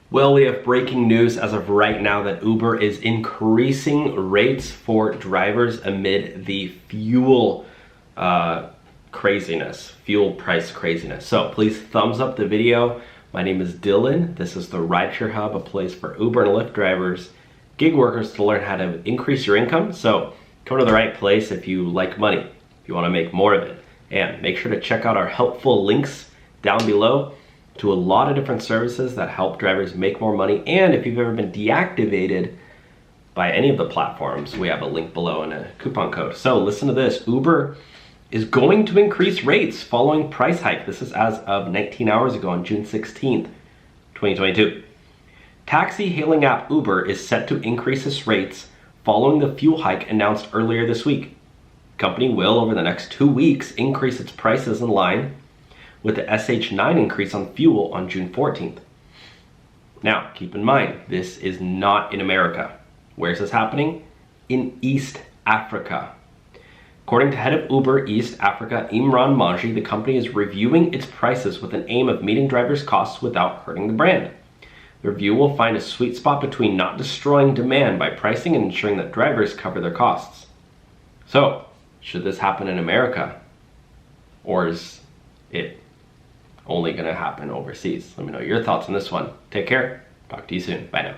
Well, we have breaking news as of right now that Uber is increasing rates for drivers amid the fuel craziness, fuel price craziness. So please thumbs up the video. My name is Dylan. This is the Rideshare Hub, a place for Uber and Lyft drivers, gig workers to learn how to increase your income. So come to the right place if you like money, if you want to make more of it. And make sure to check out our helpful links down below to a lot of different services that help drivers make more money. And if you've ever been deactivated by any of the platforms, we have a link below and a coupon code. So listen to this. Uber is going to increase rates following price hike. This is as of 19 hours ago on June 16th, 2022. Taxi hailing app Uber is set to increase its rates following the fuel hike announced earlier this week. The company will, over the next 2 weeks, increase its prices in line with the SH9 increase on fuel on June 14th. Now, keep in mind, this is not in America. Where is this happening? In East Africa. According to head of Uber East Africa, Imran Manji, the company is reviewing its prices with an aim of meeting drivers' costs without hurting the brand. The review will find a sweet spot between not destroying demand by pricing and ensuring that drivers cover their costs. So, should this happen in America? Or is it only going to happen overseas? Let me know your thoughts on this one. Take care. Talk to you soon. Bye now.